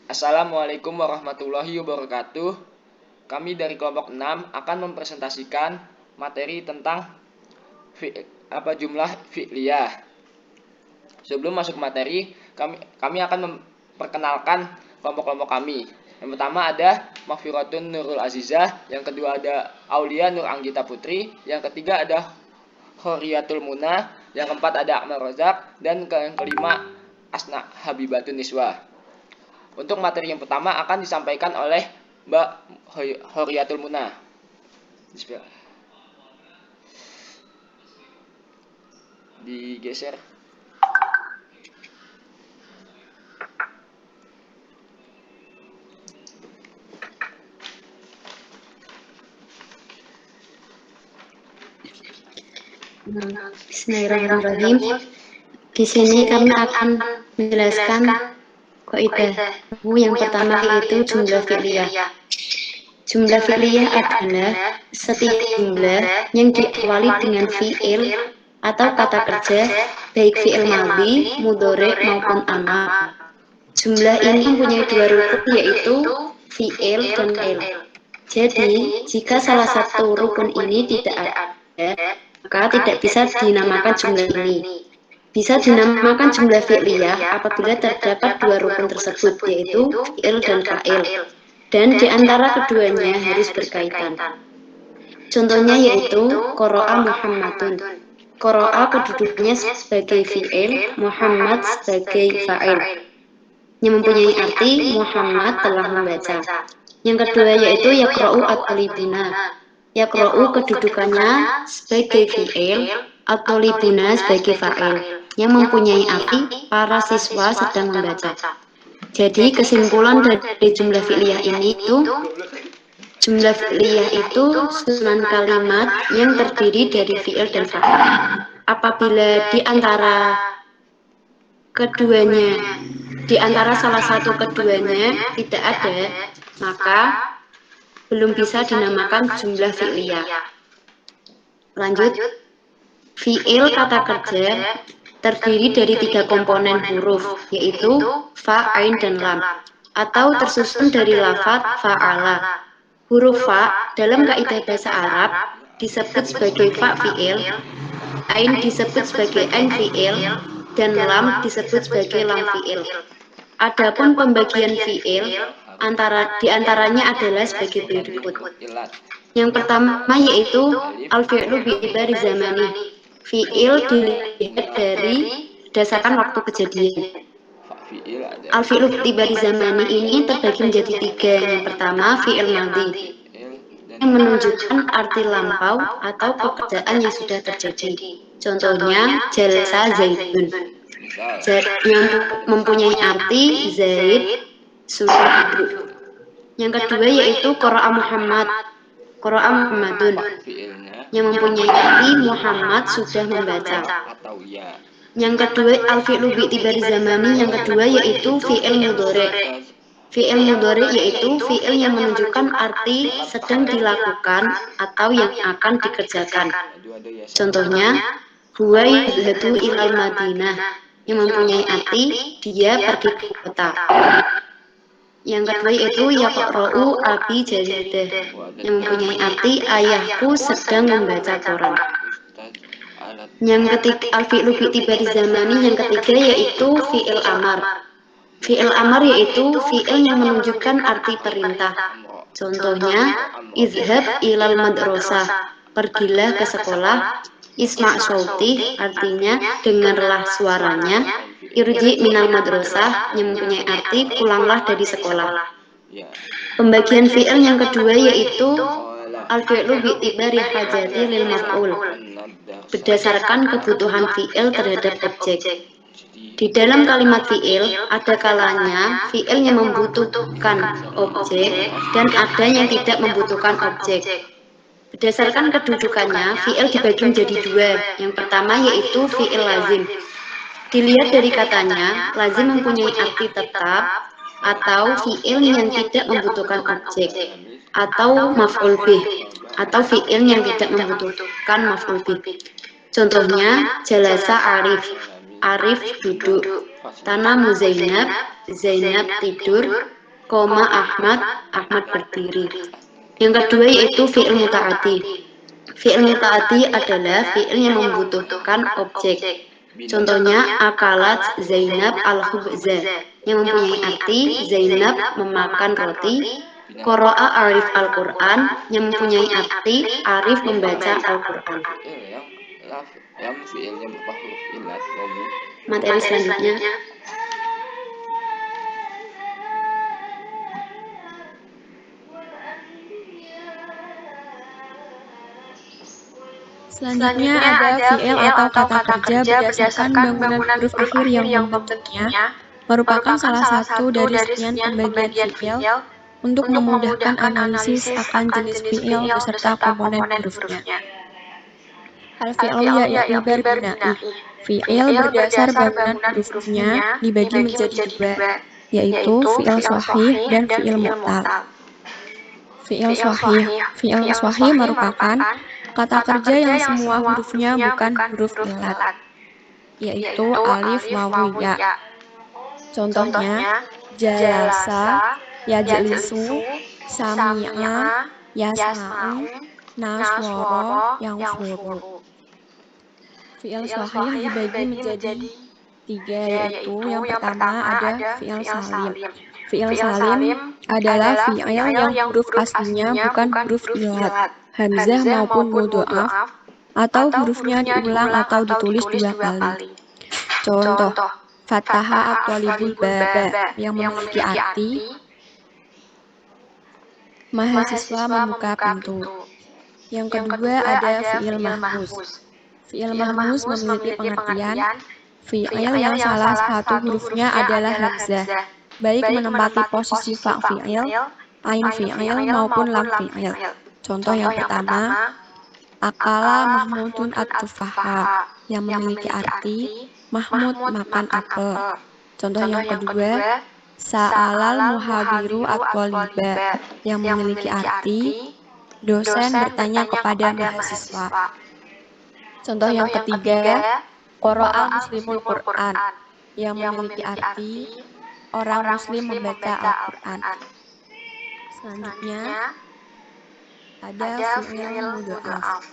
Assalamualaikum warahmatullahi wabarakatuh. Kami dari kelompok 6 akan mempresentasikan materi tentang jumlah fi'liyah. Sebelum masuk ke materi, kami akan memperkenalkan kelompok-kelompok kami. Yang pertama ada Maghfiratun Nurul Azizah, yang kedua ada Aulia Nur Anggita Putri, yang ketiga ada Khoriyatul Muna, yang keempat ada Akmal Rozak, dan yang kelima Asna Habibatun Niswa. Untuk materi yang pertama akan disampaikan oleh Mbak Khoriyatul Muna. Bismillah. Digeser. Bismillahirrahmanirrahim. Di sini kami akan menjelaskan kaidah yang pertama, yaitu jumlah fi'liyah. Jumlah fi'liyah adalah setiap jumlah yang diawali dengan fi'il atau kata kerja, baik fi'il madhi, mudhari maupun amar. Jumlah ini mempunyai dua rukun, yaitu fi'il dan fa'il. Jadi, jika salah satu rukun ini tidak ada, maka tidak bisa dinamakan jumlah ini. Bisa dinamakan jumlah fi'liyah apabila terdapat dua rukun tersebut, yaitu fi'il dan fa'il, dan di antara keduanya harus berkaitan. Contohnya yaitu qara'a Muhammadun. Qara'a kedudukannya sebagai fi'il, Muhammad sebagai fa'il, yang mempunyai arti Muhammad telah membaca. Yang kedua yaitu yaqra'u at-talibuna. Yaqra'u kedudukannya sebagai fi'il, at-talibuna sebagai fa'il, yang mempunyai arti para siswa sedang membaca. Jadi kesimpulan dari jumlah fi'liyah ini itu, jumlah fi'liyah itu susunan kalimat yang terdiri dari fi'il dan fa'il. Apabila di antara salah satu keduanya tidak ada, maka belum bisa dinamakan jumlah fi'liyah. Lanjut, fi'il kata kerja terdiri dari 3 komponen huruf, yaitu fa, ain, dan lam, atau tersusun dari lafaz fa'ala. Huruf fa dalam kaidah bahasa Arab disebut sebagai fa fi'il, ain disebut sebagai ain fi'il, dan lam disebut sebagai lam fi'il. Adapun pembagian fi'il di antaranya adalah sebagai berikut. Yang pertama yaitu al-fi'lu bi'tibari zamani. Fi'il dilihat dari berdasarkan waktu kejadian. Al-fi'lu bi'tibari zamani ini terbagi menjadi 3. Yang pertama fi'il madhi, yang menunjukkan arti lampau atau pekerjaan yang sudah terjadi. Contohnya jalasa Zaidun, yang mempunyai arti Zaid sudah duduk. Yang kedua yaitu qara'a Muhammadun, yang mempunyai arti Muhammad sudah membaca. Yang kedua al-fi'lu bi'tibari zamani, yang kedua yaitu fi'il mudhari. Fi'il mudhari yaitu fi'il yang menunjukkan arti sedang dilakukan atau yang akan dikerjakan. Contohnya huwa yadhhabu ilal Madinah, yang mempunyai arti dia pergi ke kota. Yang kedua yaitu yaqra'u abi jaridah, yang mempunyai arti ayahku sedang membaca Quran. Yang ketiga al-fi'lu bi'tibari zamani, yang ketiga yaitu fi'il amar. Fi'il amar yaitu fi'il yang menunjukkan arti perintah. Contohnya izhab ilal madrasah, pergilah ke sekolah. Isma' sauti artinya dengarlah suaranya. Irji minal madrasah, yang mempunyai arti pulanglah dari sekolah. Pembagian fi'il yang kedua yaitu al-fi'lu bi'tibari hajati lil maf'ul, berdasarkan kebutuhan fi'il terhadap objek. Di dalam kalimat fi'il ada kalanya fi'il yang membutuhkan objek dan ada yang tidak membutuhkan objek. Berdasarkan kedudukannya, fi'il dibagi menjadi 2. Yang pertama yaitu fi'il lazim. Dilihat dari katanya, lazim mempunyai arti tetap atau fi'il yang tidak membutuhkan objek, atau maf'ul bih, atau fi'il yang tidak membutuhkan maf'ul bih. Contohnya jalasa Arif duduk, tanamu Zainab tidur, koma Ahmad, Ahmad berdiri. Yang kedua yaitu fi'il muta'ati. Fi'il muta'ati adalah fi'il yang membutuhkan objek. Contohnya akalat Zainab al-khubza yang mempunyai arti Zainab memakan roti. Qara'a Arif Al-Quran yang mempunyai arti Arif membaca Al-Quran. Yang fi'ilnya berupa huruf ilat wawu. Materi selanjutnya. Selanjutnya ada fi'il atau kata kerja berdasarkan bangunan huruf akhir yang membentuknya merupakan salah satu dari sekian pembagian fi'il untuk memudahkan analisis akan jenis fi'il beserta komponen hurufnya. Al-fi'lu ya'ti bina'i. Fi'il berdasar bangunan hurufnya dibagi menjadi dua, yaitu fi'il shahih dan fi'il mu'tal. Fi'il shahih merupakan kata kerja yang semua hurufnya bukan huruf ilat, yaitu alif, wawu, ya. Contohnya, jalasa, yajlisu, sami'a, yasma'u, naswara, yanfuru. Fi'il shahih dibagi menjadi tiga, yaitu yang pertama ada fi'il salim. Fi'il salim adalah fi'il yang huruf aslinya bukan huruf ilat, hamzah maupun mudho'af, atau hurufnya diulang atau ditulis dua kali. Contoh, fataha at-talibul baba yang memiliki arti mahasiswa membuka pintu. Yang kedua ada fi'il mahmuz. Fi'il mahmuz memiliki pengertian fi'il yang salah satu hurufnya adalah hamzah, baik menempati posisi fa fi'il, ain fi'il maupun lam fi'il. Contoh yang pertama, akala Mahmudun at-tufaha yang memiliki arti Mahmud makan apel. Contoh yang kedua, sa'alal muhadiru at-thaliba yang memiliki arti dosen bertanya kepada mahasiswa. Contoh yang ketiga, qara'a muslimul Qur'an yang memiliki arti orang muslim membaca Al-Quran. Selanjutnya ada fi'il mudho'af.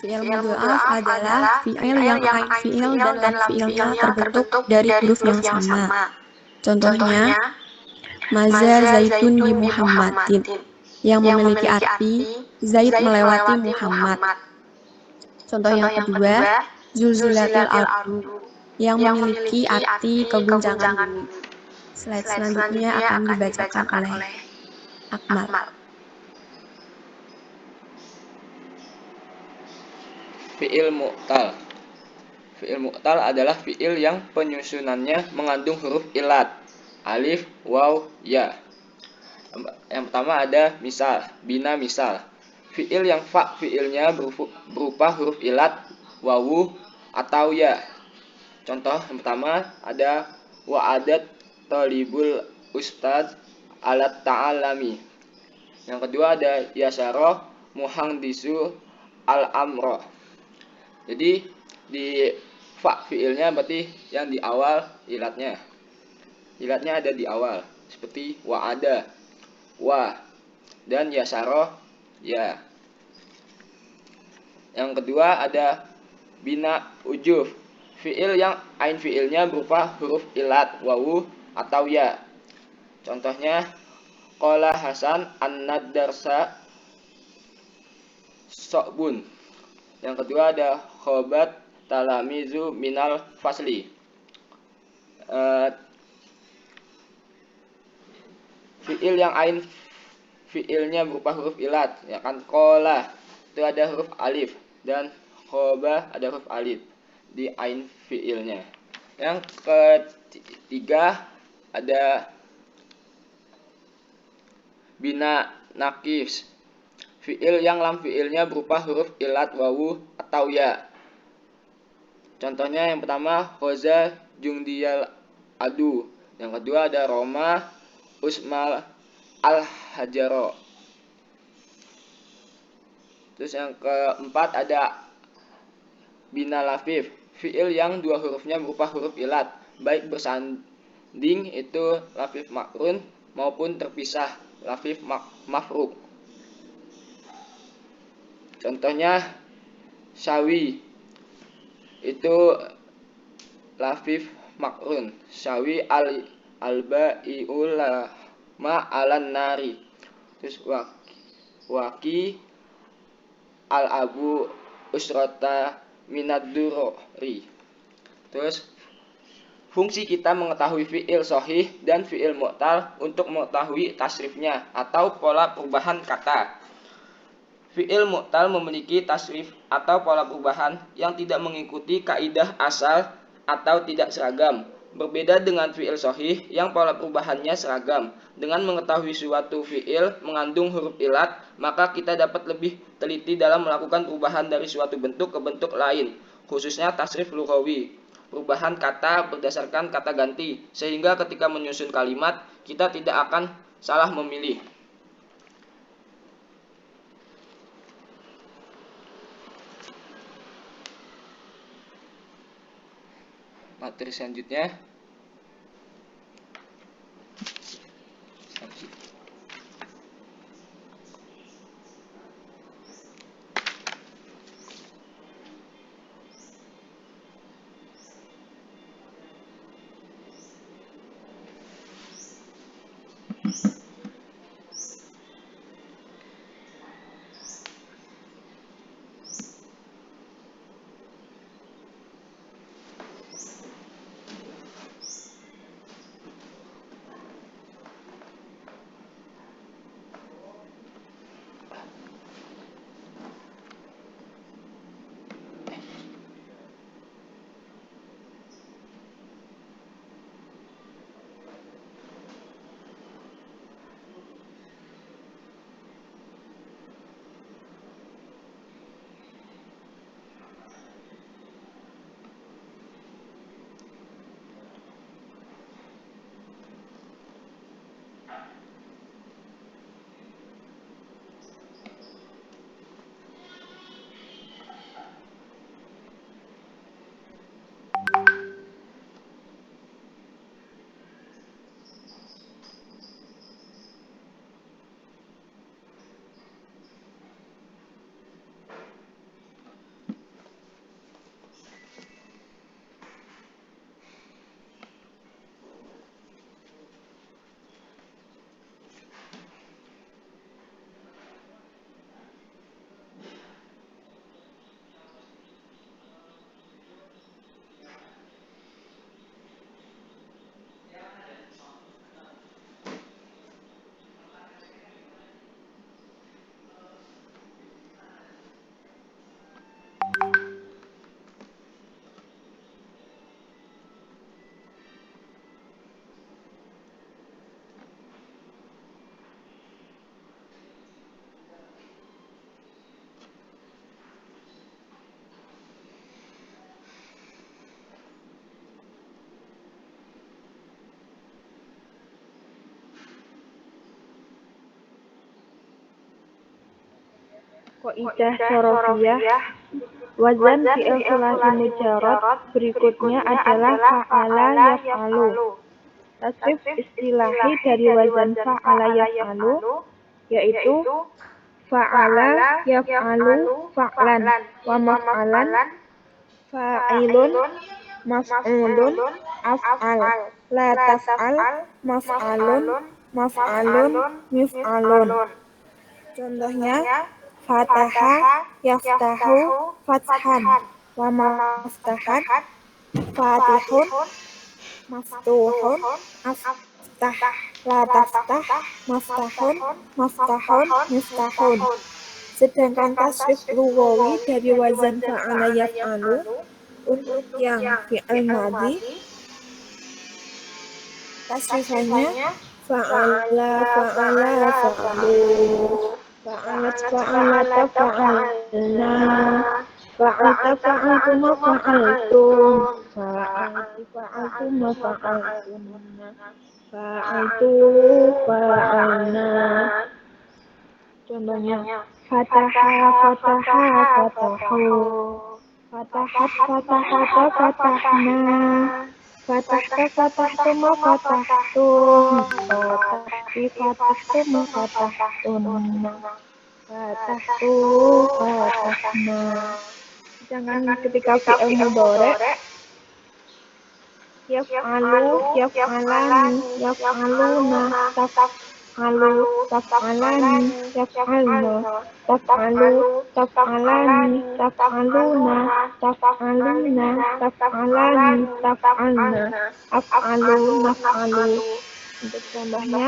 Fi'il mudho'af adalah fi'il yang ain fi'il dan lam fi'ilnya terbentuk dari huruf yang sama. Contohnya, maza zaitun bi Muhammadin yang memiliki arti Zaid melewati Muhammad. Contoh yang kedua, zulzilatil ardu yang memiliki arti keguncangan bumi. Slide selanjutnya akan dibacakan oleh Akmal. Fi'il mu'tal. Fi'il mu'tal adalah fi'il yang penyusunannya mengandung huruf ilat, alif, waw, ya. Yang pertama ada misal, bina misal. Fi'il yang fa fi'ilnya berupa huruf ilat, wawu, atau ya. Contoh yang pertama ada wa'adat talibul ustad alat ta'alami. Yang kedua ada yasaro muhangdisu al-amro. Jadi di fa fi'ilnya berarti yang di awal ilatnya. Ilatnya ada di awal seperti wa'ada, wa, dan yasaro, ya. Yang kedua ada bina ujuf. Fi'il yang ain fi'ilnya berupa huruf ilat, wawu, atau ya. Contohnya qala Hasan an-nadarsa so'bun. Yang kedua ada khobat talamizu minal fasli. Fi'il yang ain fi'ilnya berupa huruf ilat, ya kan, qala itu ada huruf alif dan khoba ada huruf alif di ain fi'ilnya. Yang ketiga ada bina nakis. Fi'il yang lam fi'ilnya berupa huruf ilat, wawu, atau ya. Contohnya yang pertama khoza jungdiyal adu. Yang kedua ada Roma usmal al-hajaro. Terus yang keempat ada bina lafif. Fi'il yang dua hurufnya berupa huruf ilat, baik bersanding itu lafif makrun maupun terpisah lafif mafruk. Contohnya sawi itu lafif makrun, sawi al-bai'ul alan nari. Terus waki al-abu usrota minad-durri. Terus fungsi kita mengetahui fi'il sahih dan fi'il mu'tal untuk mengetahui tasrifnya atau pola perubahan kata. Fi'il mu'tal memiliki tasrif atau pola perubahan yang tidak mengikuti kaidah asal atau tidak seragam. Berbeda dengan fi'il sahih yang pola perubahannya seragam. Dengan mengetahui suatu fi'il mengandung huruf ilat, maka kita dapat lebih teliti dalam melakukan perubahan dari suatu bentuk ke bentuk lain, khususnya tasrif lughawi, perubahan kata berdasarkan kata ganti, sehingga ketika menyusun kalimat kita tidak akan salah memilih. Materi selanjutnya Qaidah sorofiyah. Wazan fi'il sulasi mujarrad berikutnya adalah fa'ala yaf'alu. Tasrif istilahi dari wazan fa'ala yaf'alu yaitu fa'ala yaf'alu fa'lan wa maf'alan fa'ilun maf'ulun af'al la taf'al maf'alun maf'alun mif'alun. Contohnya fataha yaftahu fathan wa maftahan fatihun maftuhun aftah la taftah maftahun maftahun miftahun. Sedangkan tasrif lughawi dari wazan fa'ala yaf'alu untuk yang fi'il madhi tasrifannya fa'ala fa'ala fa'alu fa'alat fa'alata fa'alna fa'alta fa'altuma fa'altum fa'altu fa'altuma fa'altunna fa'altu fa'alna. Contohnya fataha fataha fatahu fatahat fatahata fatahna Fatahta fatahtu ma fatahtun. Fatahti fatahtu ma fatahtunna. Fatahtu fatahna. Jangan ketika fi'il mudhari yaf'alu, yaf'alani, yaf'aluna, taf'alu, taf'alani, yaf'alna, taf'alu, taf'alani, taf'aluna, taf'alina, taf'alani, taf'alna, af'alu, naf'alu. Untuk contohnya,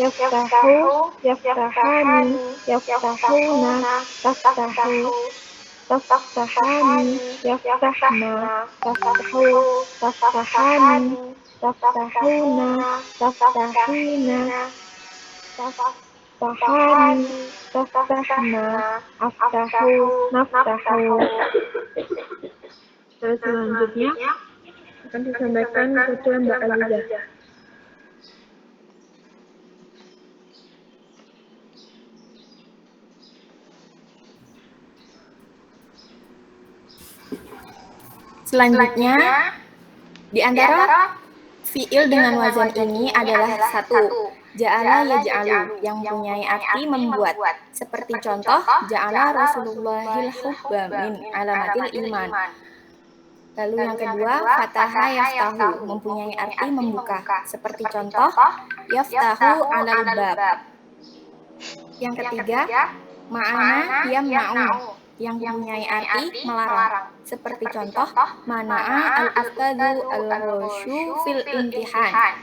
yaftahu, yaftahani, yaftahuna, taftahu, taftahani, yaftahna, taftahu, taftahani, taftahuna, taftahina, taftahani, taftahna, aftahu, naftahu. Terus selanjutnya akan disampaikan kepada Mbak Azizah. Selanjutnya, di antara fiil dengan wazan ini adalah 1. Ja'ala yaj'alu yang mempunyai arti membuat. Seperti contoh, Ja'ala Rasulullahil hubba min alamatil iman. Lalu yang kedua, Fataha yaftahu mempunyai arti membuka. Seperti contoh, Yaftahu alal bab. Yang ketiga, Ma'ana yamna'u yang mempunyai arti melarang. Seperti contoh, Mana'a al-ustadzu al-ghusyu fil imtihan.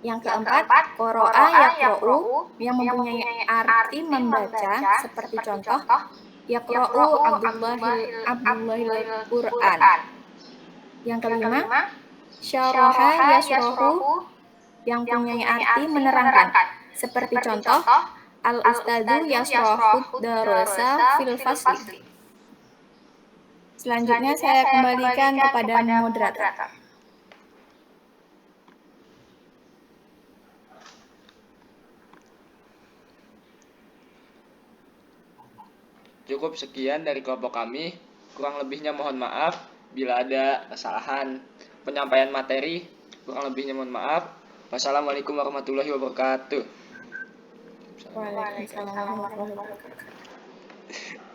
Yang keempat, Qara'a yaqra'u yang mempunyai arti membaca. Seperti contoh, Yaqra'u Abdullahil Qur'an. Yang kelima, Syaraha yasrahu yang mempunyai arti menerangkan. Seperti contoh, Al-Ustadzu yasrahu darasa fil fasli. Selanjutnya saya kembalikan kepada moderator. Cukup sekian dari kelompok kami. Kurang lebihnya mohon maaf bila ada kesalahan penyampaian materi. Kurang lebihnya mohon maaf. Wassalamualaikum warahmatullahi wabarakatuh. Waalaikumsalam warahmatullahi wabarakatuh.